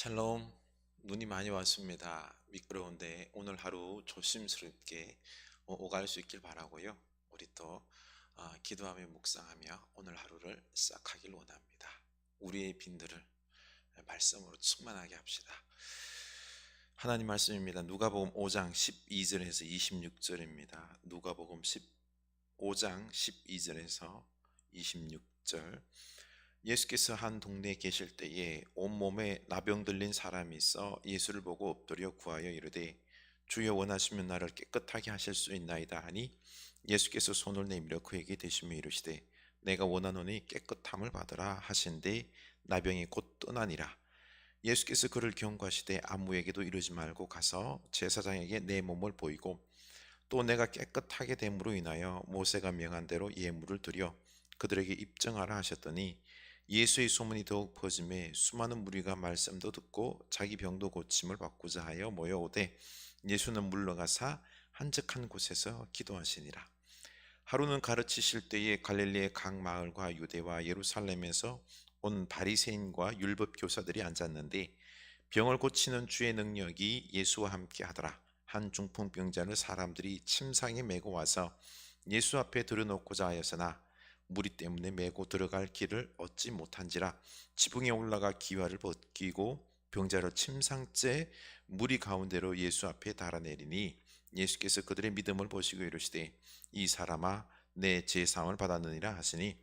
샬롬. 눈이 많이 왔습니다. 미끄러운데 오늘 하루 조심스럽게 오갈 수 있길 바라고요. 우리 또 기도하며 묵상하며 오늘 하루를 시작하길 원합니다. 우리의 빈들을 말씀으로 충만하게 합시다. 하나님 말씀입니다. 누가복음 5장 12절에서 26절입니다. 누가복음 5장 12절에서 26절. 예수께서 한 동네에 계실 때에 온몸에 나병 들린 사람이 있어 예수를 보고 엎드려 구하여 이르되 주여 원하시면 나를 깨끗하게 하실 수 있나이다 하니 예수께서 손을 내밀어 그에게 대시며 이르시되 내가 원하노니 깨끗함을 받으라 하신데 나병이 곧 떠나니라. 예수께서 그를 경고하시되 아무에게도 이르지 말고 가서 제사장에게 내 몸을 보이고 또 내가 깨끗하게 됨으로 인하여 모세가 명한 대로 예물을 드려 그들에게 입증하라 하셨더니 예수의 소문이 더욱 퍼짐에 수많은 무리가 말씀도 듣고 자기 병도 고침을 받고자 하여 모여오되 예수는 물러가사 한적한 곳에서 기도하시니라. 하루는 가르치실 때에 갈릴리의 각 마을과 유대와 예루살렘에서 온 바리새인과 율법 교사들이 앉았는데 병을 고치는 주의 능력이 예수와 함께 하더라. 한 중풍병자를 사람들이 침상에 메고 와서 예수 앞에 들여놓고자 하였으나 무리 때문에 메고 들어갈 길을 얻지 못한지라. 지붕에 올라가 기와를 벗기고 병자를 침상째 무리 가운데로 예수 앞에 달아내리니 예수께서 그들의 믿음을 보시고 이르시되 이 사람아 내 제사함을 받았느니라 하시니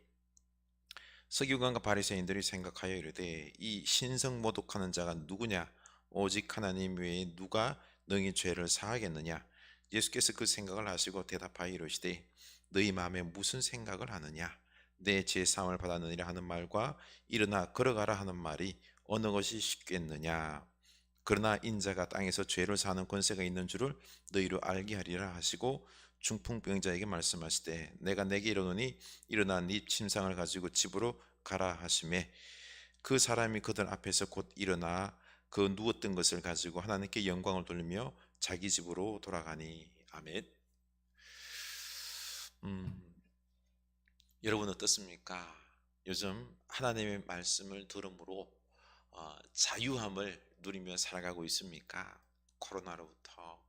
서기관과 바리새인들이 생각하여 이르되 이 신성 모독하는 자가 누구냐? 오직 하나님 외에 누가 능히 죄를 사하겠느냐? 예수께서 그 생각을 하시고 대답하여 이르시되 너희 마음에 무슨 생각을 하느냐? 내 제사함을 받았느니라 하는 말과 일어나 걸어가라 하는 말이 어느 것이 쉽겠느냐? 그러나 인자가 땅에서 죄를 사하는 권세가 있는 줄을 너희로 알게 하리라 하시고 중풍병자에게 말씀하시되 내가 내게 이르노니 일어나 네 침상을 가지고 집으로 가라 하시매 그 사람이 그들 앞에서 곧 일어나 그 누웠던 것을 가지고 하나님께 영광을 돌리며 자기 집으로 돌아가니. 아멘. 여러분 어떻습니까? 요즘 하나님의 말씀을 들음으로 자유함을 누리며 살아가고 있습니까? 코로나로부터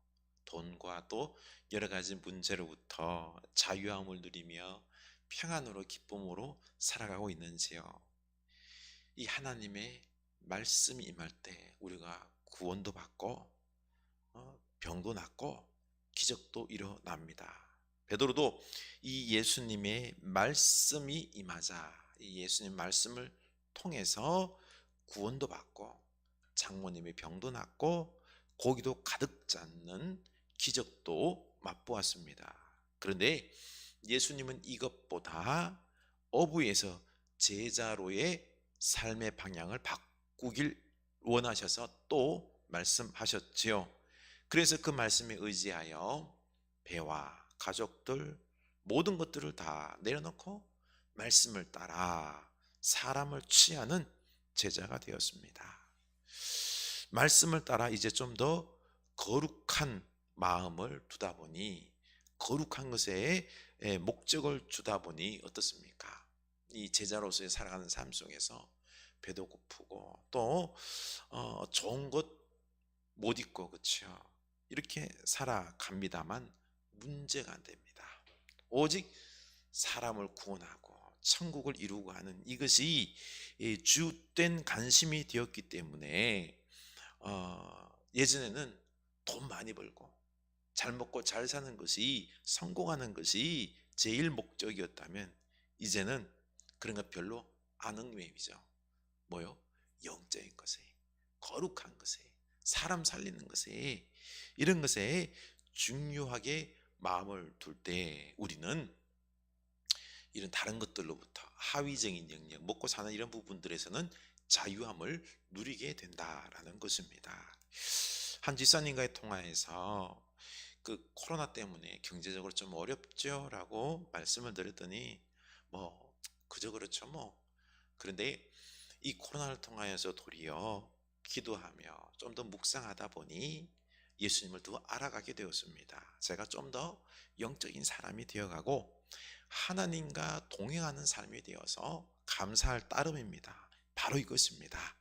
돈과 또 여러 가지 문제로부터 자유함을 누리며 평안으로 기쁨으로 살아가고 있는지요? 이 하나님의 말씀이 임할 때 우리가 구원도 받고 병도 낫고 기적도 일어납니다. 베드로도 이 예수님의 말씀이 임하자 이 예수님 말씀을 통해서 구원도 받고 장모님의 병도 낫고 고기도 가득 잡는 기적도 맛보았습니다. 그런데 예수님은 이것보다 어부에서 제자로의 삶의 방향을 바꾸길 원하셔서 또 말씀하셨지요. 그래서 그 말씀에 의지하여 배와 가족들 모든 것들을 다 내려놓고 말씀을 따라 사람을 취하는 제자가 되었습니다. 말씀을 따라 이제 좀 더 거룩한 마음을 두다 보니 거룩한 것에 목적을 주다 보니 어떻습니까? 이 제자로서의 살아가는 삶 속에서 배도 고프고 또 좋은 것 못 입고 그렇죠. 이렇게 살아갑니다만 문제가 안 됩니다. 오직 사람을 구원하고 천국을 이루고 하는 이것이 주된 관심이 되었기 때문에 예전에는 돈 많이 벌고 잘 먹고 잘 사는 것이 성공하는 것이 제일 목적이었다면 이제는 그런 것 별로 안 흥미이죠. 뭐요? 영적인 것에 거룩한 것에 사람 살리는 것에 이런 것에 중요하게 마음을 둘 때 우리는 이런 다른 것들로부터 하위적인 영역 먹고 사는 이런 부분들에서는 자유함을 누리게 된다라는 것입니다. 한 집사님과의 통화에서 그 코로나 때문에 경제적으로 좀 어렵죠 라고 말씀을 드렸더니 뭐 그저 그렇죠 뭐. 그런데 이 코로나를 통하여서 도리어 기도하며 좀 더 묵상하다 보니 예수님을 더 알아가게 되었습니다. 제가 좀 더 영적인 사람이 되어가고 하나님과 동행하는 삶이 되어서 감사할 따름입니다. 바로 이것입니다.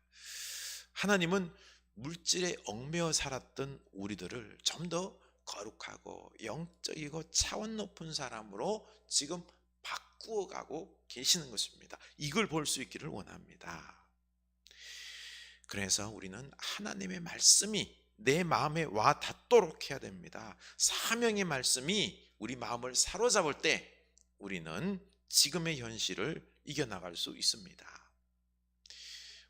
하나님은 물질에 얽매여 살았던 우리들을 좀 더 거룩하고 영적이고 차원 높은 사람으로 지금 바꾸어 가고 계시는 것입니다. 이걸 볼 수 있기를 원합니다. 그래서 우리는 하나님의 말씀이 내 마음에 와 닿도록 해야 됩니다. 사명의 말씀이 우리 마음을 사로잡을 때 우리는 지금의 현실을 이겨나갈 수 있습니다.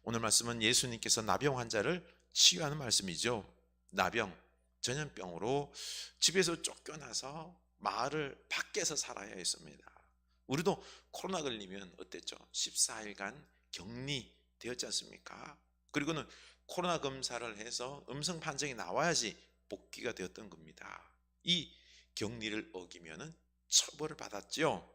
오늘 말씀은 예수님께서 나병 환자를 치유하는 말씀이죠. 나병, 전염병으로 집에서 쫓겨나서 마을 밖에서 살아야 했습니다. 우리도 코로나 걸리면 어땠죠? 14일간 격리되었지 않습니까? 그리고는 코로나 검사를 해서 음성 판정이 나와야지 복귀가 되었던 겁니다. 이 격리를 어기면은 처벌을 받았죠.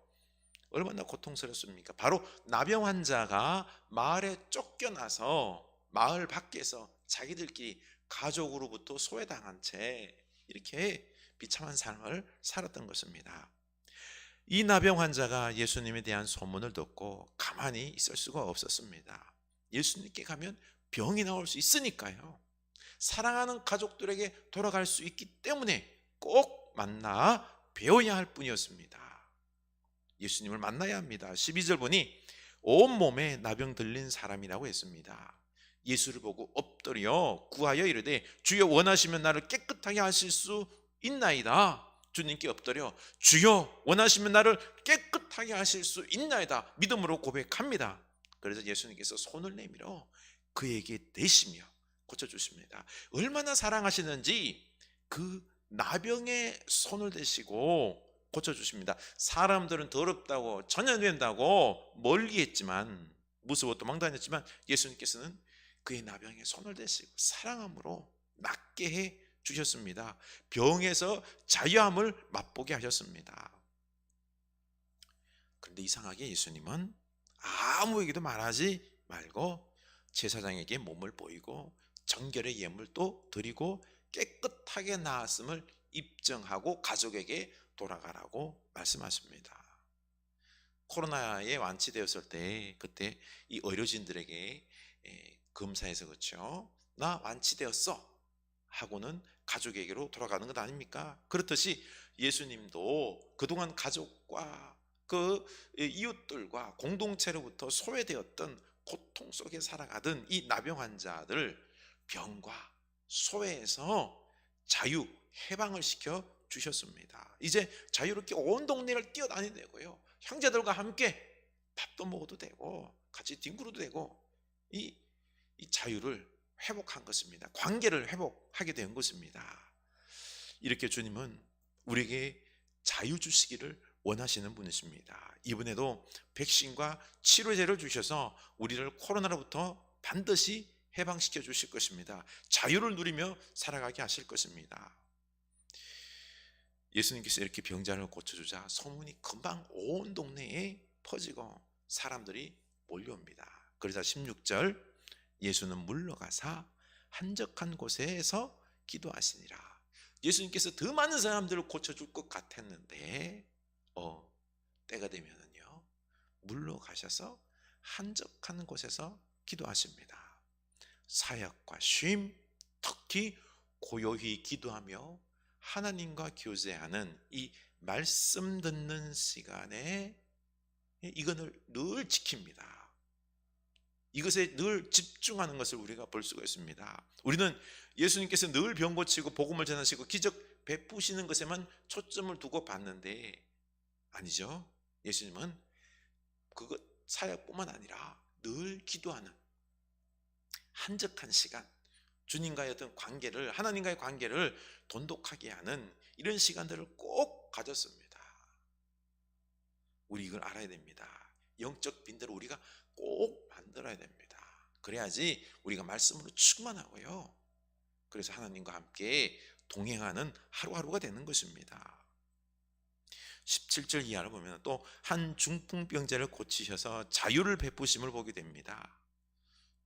얼마나 고통스럽습니까? 바로 나병 환자가 마을에 쫓겨나서 마을 밖에서 자기들끼리 가족으로부터 소외당한 채 이렇게 비참한 삶을 살았던 것입니다. 이 나병 환자가 예수님에 대한 소문을 듣고 가만히 있을 수가 없었습니다. 예수님께 가면 병이 나올 수 있으니까요. 사랑하는 가족들에게 돌아갈 수 있기 때문에 꼭 만나 배워야 할 뿐이었습니다. 예수님을 만나야 합니다. 12절 보니 온몸에 나병 들린 사람이라고 했습니다. 예수를 보고 엎드려 구하여 이르되 주여 원하시면 나를 깨끗하게 하실 수 있나이다. 주님께 엎드려 주여 원하시면 나를 깨끗하게 하실 수 있나이다 믿음으로 고백합니다. 그래서 예수님께서 손을 내밀어 그에게 대시며 고쳐주십니다. 얼마나 사랑하시는지 그 나병에 손을 대시고 고쳐주십니다. 사람들은 더럽다고 전염된다고 멀리했지만 무서워 도망다녔지만 예수님께서는 그의 나병에 손을 대시고 사랑함으로 낫게 해 주셨습니다. 병에서 자유함을 맛보게 하셨습니다. 그런데 이상하게 예수님은 아무에게도 말하지 말고 제사장에게 몸을 보이고 정결의 예물도 드리고 깨끗하게 나았음을 입증하고 가족에게 돌아가라고 말씀하십니다. 코로나에 완치되었을 때 그때 이 의료진들에게 검사해서 그렇죠, 나 완치되었어 하고는 가족에게로 돌아가는 것 아닙니까? 그렇듯이 예수님도 그동안 가족과 그 이웃들과 공동체로부터 소외되었던 고통 속에 살아가던 이 나병 환자들 병과 소외에서 자유, 해방을 시켜 주셨습니다. 이제 자유롭게 온 동네를 뛰어다니고요, 형제들과 함께 밥도 먹어도 되고 같이 뒹굴어도 되고 이 자유를 회복한 것입니다. 관계를 회복하게 된 것입니다. 이렇게 주님은 우리에게 자유 주시기를 원하시는 분이십니다. 이번에도 백신과 치료제를 주셔서 우리를 코로나로부터 반드시 해방시켜 주실 것입니다. 자유를 누리며 살아가게 하실 것입니다. 예수님께서 이렇게 병자를 고쳐주자 소문이 금방 온 동네에 퍼지고 사람들이 몰려옵니다. 그러자 16절 예수는 물러가사 한적한 곳에서 기도하시니라. 예수님께서 더 많은 사람들을 고쳐줄 것 같았는데 때가 되면은요 물러가셔서 한적한 곳에서 기도하십니다. 사역과 쉼, 특히 고요히 기도하며 하나님과 교제하는 이 말씀 듣는 시간에 이것을 늘 지킵니다. 이것에 늘 집중하는 것을 우리가 볼 수가 있습니다. 우리는 예수님께서 늘 병 고치고 복음을 전하시고 기적 베푸시는 것에만 초점을 두고 봤는데 아니죠. 예수님은 그것 사역뿐만 아니라 늘 기도하는 한적한 시간, 주님과의 어떤 관계를, 하나님과의 관계를 돈독하게 하는 이런 시간들을 꼭 가졌습니다. 우리 이걸 알아야 됩니다. 영적 빈대를 우리가 꼭 만들어야 됩니다. 그래야지 우리가 말씀으로 충만하고요, 그래서 하나님과 함께 동행하는 하루하루가 되는 것입니다. 17절 이하를 보면 또 한 중풍병자를 고치셔서 자유를 베푸심을 보게 됩니다.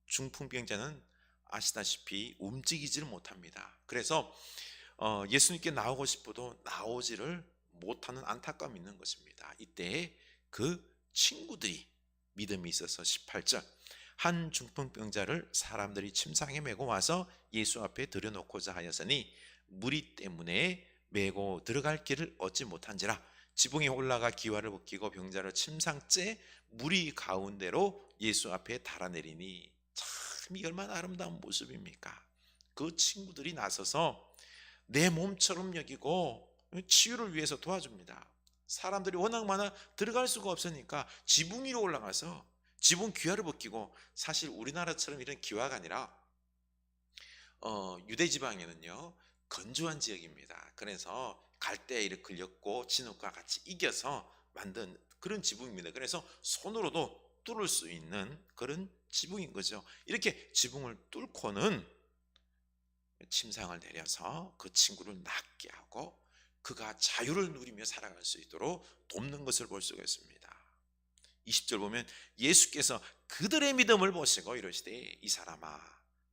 중풍병자는 아시다시피 움직이지를 못합니다. 그래서 예수님께 나오고 싶어도 나오지를 못하는 안타까움이 있는 것입니다. 이때 그 친구들이 믿음이 있어서 18절 한 중풍병자를 사람들이 침상에 메고 와서 예수 앞에 들여놓고자 하였으니 무리 때문에 메고 들어갈 길을 얻지 못한지라. 지붕에 올라가 기와를 벗기고 병자를 침상째 무리 가운데로 예수 앞에 달아내리니, 참 이 얼마나 아름다운 모습입니까? 그 친구들이 나서서 내 몸처럼 여기고 치유를 위해서 도와줍니다. 사람들이 워낙 많아 들어갈 수가 없으니까 지붕 위로 올라가서 지붕 기와를 벗기고, 사실 우리나라처럼 이런 기와가 아니라 유대 지방에는요 건조한 지역입니다. 그래서 갈대 이렇게 걸렸고 진흙과 같이 이겨서 만든 그런 지붕입니다. 그래서 손으로도 뚫을 수 있는 그런 지붕인 거죠. 이렇게 지붕을 뚫고는 침상을 내려서 그 친구를 낫게 하고 그가 자유를 누리며 살아갈 수 있도록 돕는 것을 볼 수가 있습니다. 20절 보면 예수께서 그들의 믿음을 보시고 이러시되 이 사람아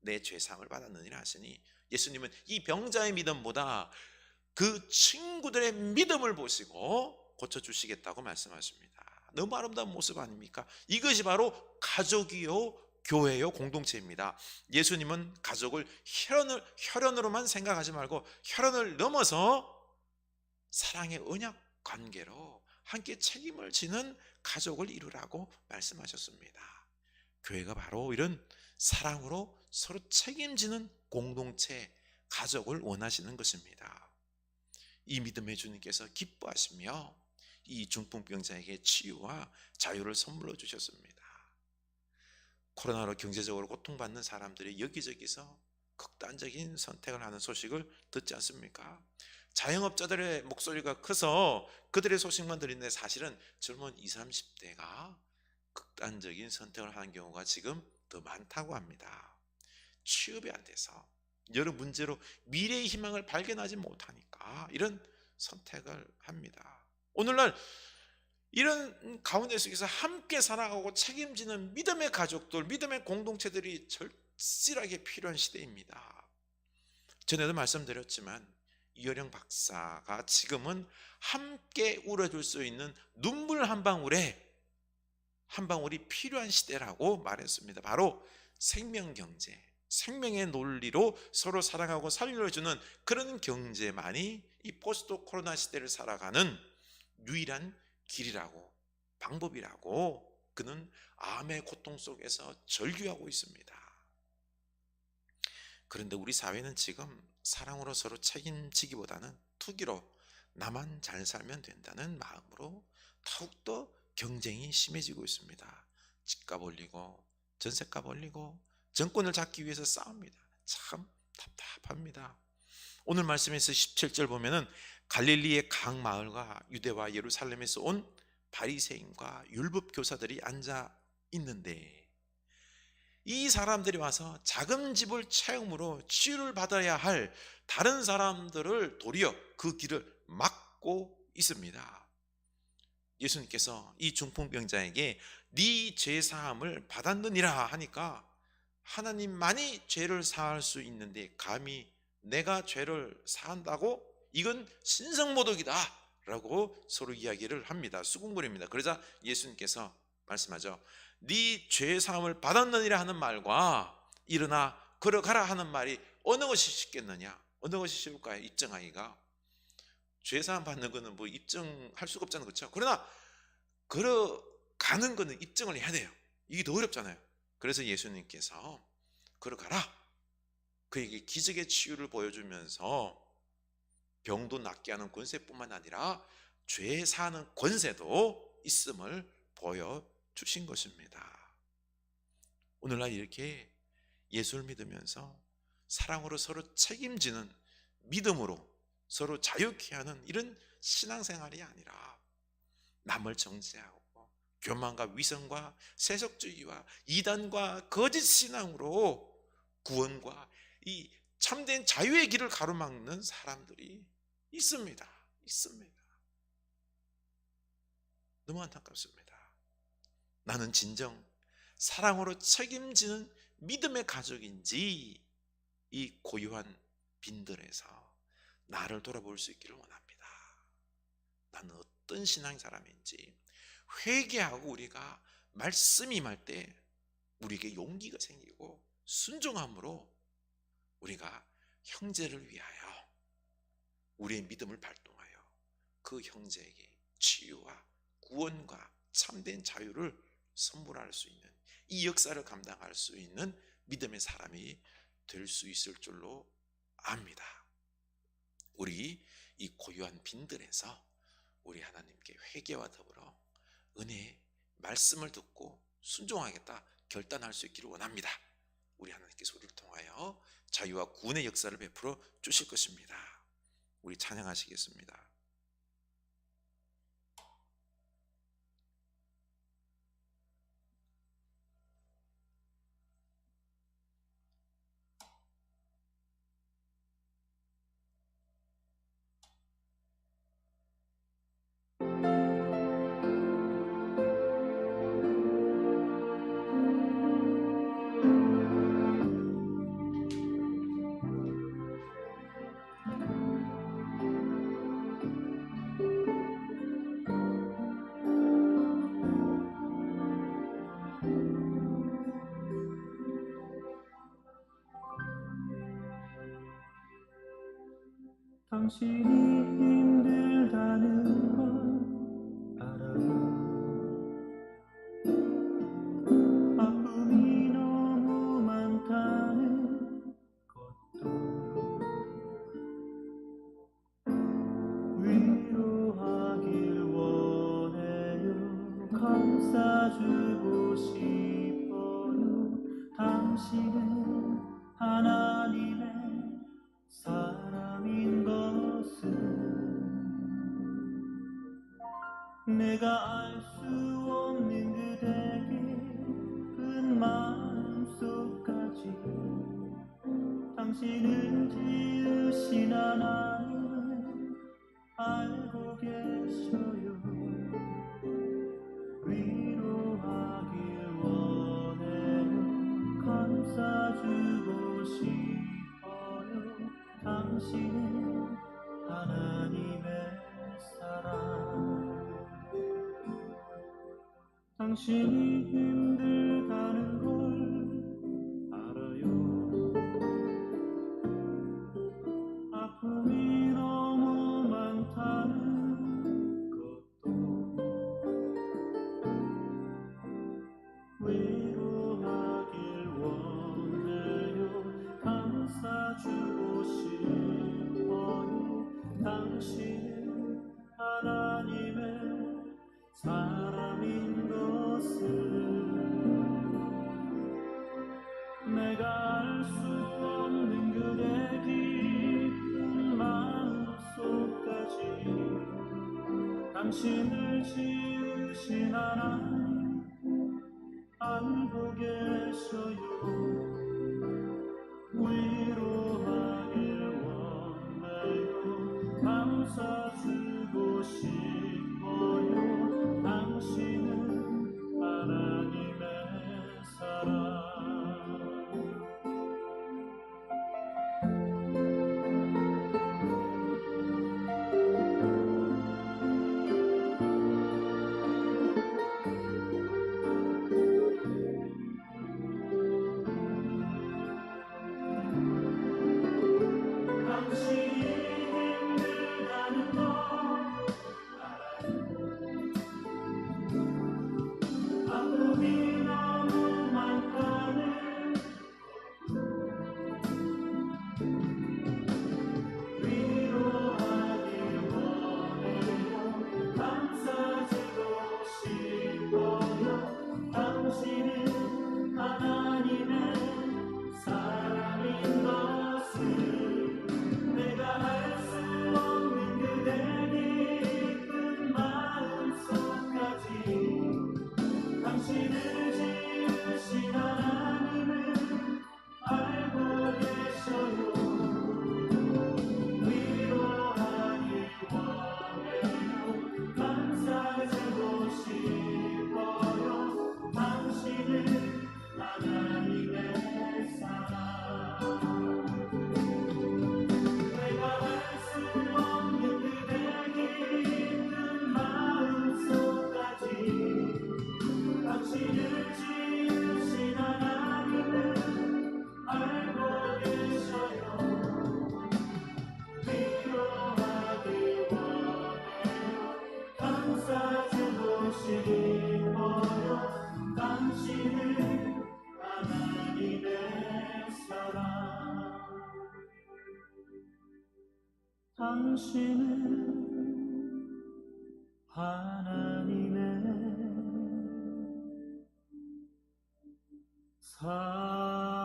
내 죄사함을 받았느니라 하시니, 예수님은 이 병자의 믿음보다 그 친구들의 믿음을 보시고 고쳐주시겠다고 말씀하십니다. 너무 아름다운 모습 아닙니까? 이것이 바로 가족이요 교회요 공동체입니다. 예수님은 가족을 혈연으로만 생각하지 말고 혈연을 넘어서 사랑의 언약 관계로 함께 책임을 지는 가족을 이루라고 말씀하셨습니다. 교회가 바로 이런 사랑으로 서로 책임지는 공동체, 가족을 원하시는 것입니다. 이 믿음의 주님께서 기뻐하시며 이 중풍병자에게 치유와 자유를 선물로 주셨습니다. 코로나로 경제적으로 고통받는 사람들이 여기저기서 극단적인 선택을 하는 소식을 듣지 않습니까? 자영업자들의 목소리가 커서 그들의 소식만 들리는데 사실은 젊은 20, 30대가 극단적인 선택을 하는 경우가 지금 더 많다고 합니다. 취업이 안 돼서 여러 문제로 미래의 희망을 발견하지 못하니까 이런 선택을 합니다. 오늘날 이런 가운데 속에서 함께 살아가고 책임지는 믿음의 가족들, 믿음의 공동체들이 절실하게 필요한 시대입니다. 전에도 말씀드렸지만 이효령 박사가 지금은 함께 울어줄 수 있는 눈물 한 방울이 필요한 시대라고 말했습니다. 바로 생명경제, 생명의 논리로 서로 사랑하고 살려주는 그런 경제만이 이 포스트 코로나 시대를 살아가는 유일한 길이라고, 방법이라고 그는 암의 고통 속에서 절규하고 있습니다. 그런데 우리 사회는 지금 사랑으로 서로 책임지기보다는 투기로 나만 잘 살면 된다는 마음으로 더욱더 경쟁이 심해지고 있습니다. 집값 올리고 전세값 올리고 정권을 잡기 위해서 싸웁니다. 참 답답합니다. 오늘 말씀에서 17절 보면은 갈릴리의 각 마을과 유대와 예루살렘에서 온 바리새인과 율법 교사들이 앉아 있는데, 이 사람들이 와서 작은 집을 체험으로 치유를 받아야 할 다른 사람들을 도리어 그 길을 막고 있습니다. 예수님께서 이 중풍병자에게 네 죄 사함을 받았느니라 하니까 하나님만이 죄를 사할 수 있는데 감히 내가 죄를 사한다고? 이건 신성모독이다 라고 서로 이야기를 합니다. 수군거립니다. 그러자 예수님께서 말씀하죠. 네 죄 사함을 받았느니라 하는 말과 일어나 걸어가라 하는 말이 어느 것이 쉽겠느냐? 어느 것이 쉬울까요? 입증하기가. 죄 사함 받는 거는 뭐 입증할 수가 없잖아요. 그렇죠? 그러나 걸어가는 거는 입증을 해야 돼요. 이게 더 어렵잖아요. 그래서 예수님께서 걸어가라, 그에게 기적의 치유를 보여주면서 병도 낫게 하는 권세뿐만 아니라 죄 사는 권세도 있음을 보여주신 것입니다. 오늘날 이렇게 예수를 믿으면서 사랑으로 서로 책임지는 믿음으로 서로 자유케 하는 이런 신앙생활이 아니라 남을 정죄하고 교만과 위선과 세속주의와 이단과 거짓 신앙으로 구원과 이 참된 자유의 길을 가로막는 사람들이 있습니다. 너무 안타깝습니다. 나는 진정 사랑으로 책임지는 믿음의 가족인지 이 고요한 빈들에서 나를 돌아볼 수 있기를 원합니다. 나는 어떤 신앙 사람인지 회개하고 우리가 말씀 임할 때 우리에게 용기가 생기고 순종함으로 우리가 형제를 위하여 우리의 믿음을 발동하여 그 형제에게 치유와 구원과 참된 자유를 선물할 수 있는, 이 역사를 감당할 수 있는 믿음의 사람이 될 수 있을 줄로 압니다. 우리 이 고요한 빈들에서 우리 하나님께 회개와 더불어 은혜의 말씀을 듣고 순종하겠다 결단할 수 있기를 원합니다. 우리 하나님께서 우리를 통하여 자유와 구원의 역사를 베풀어 주실 것입니다. 우리 찬양하시겠습니다. 당신이 힘들다는 걸 알아요. 아픔이 너무 많다는 것도 위로하길 원해요. 감싸주고 싶어요. 당신은 하나님의 사람인 것은 내가 알 수 없는 그대의 큰 마음속까지 당신을 지으신 하나님 알고 계셔요. 위로하길 원해요. 감싸주고 싶어요. 당신은 하나님의 사랑. 당신이 힘들다는 걸 알아요. 아픔이 너무 많다는 것도 위로하길 원해요. 감싸주고 싶어요. 당신은 하나님의 사람인 것을 내가 알 수 없는 그대 깊은 마음속까지 당신을 지으신 하나님 알고 계셔요. 위로하길 원해요. 감싸주고 싶어요. 당신은 하나님의 사랑. 당신은 하나님의 사랑